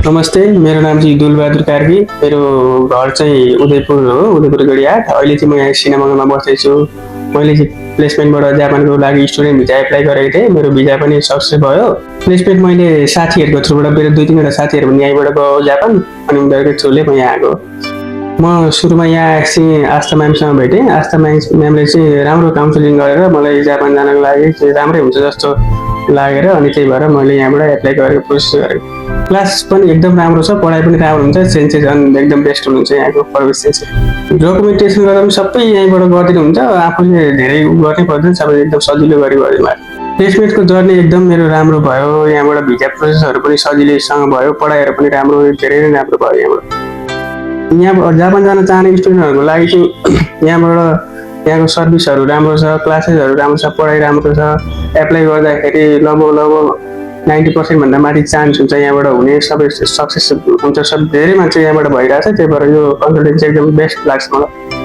नमस्ते, मेरो नाम चाहिँ दुलबहादुर कार्की। मेरो घर चाहिँ उदयपुर हो, उदयपुर गढीहाट। अहिले चाहिँ म यहाँ सिनेमामा बस्दैछु। मैले चाहिँ प्लेसमेन्टबाट जापानको लागि स्टुडेन्ट भिजा एप्लाई गरेको थिएँ। मेरो भिजा पनि सक्सेस भयो। प्लेसमेन्ट मैले साथीहरूको थ्रुबाट, मेरो 2-3 वटा साथीहरू पनि यहीँबाट गयो जापान, अनि उनीहरूको थ्रुले म यहाँ आएको। म सुरुमा यहाँ आएको चाहिँ आस्था म्यामसँग भेटेँ। आस्था म्यामले चाहिँ राम्रो काउन्सिलिङ गरेर मलाई जापान जानको लागि चाहिँ राम्रै हुन्छ जस्तो लागेर, अनि त्यही भएर मैले यहाँबाट एप्लाई गरेको प्रोसेस गरेको। क्लास पनि एकदम राम्रो छ, पढाइ पनि राम्रो हुन्छ, सेन्सेस एकदम बेस्ट हुनुहुन्छ यहाँको प्रवेश चाहिँ। डकुमेन्टेसन गर्दा पनि सबै यहीँबाट गरिदिनुहुन्छ, आफूले धेरै गर्नै पर्दैन, सबै एकदम सजिलो गरी गरिदिनु भएको। प्लेसमेन्टको जर्नी एकदम मेरो राम्रो भयो। यहाँबाट भिजा प्रोसेसहरू पनि सजिलैसँग भयो, पढाइहरू पनि राम्रो, धेरै नै राम्रो भयो यहाँबाट। यहाँ जापान जान चाहने स्टुडेन्टहरूको लागि चाहिँ यहाँको सर्भिसहरू राम्रो छ, क्लासेसहरू राम्रो छ, पढाइ राम्रो छ। एप्लाई गर्दाखेरि लगभग 90% भन्दा माथि चान्स हुन्छ यहाँबाट हुने, सबै सक्सेस हुन्छ। सब धेरै मान्छे यहाँबाट भइरहेछ, त्यही भएर यो कन्सल्टेन्सी एकदम बेस्ट लाग्छ मलाई।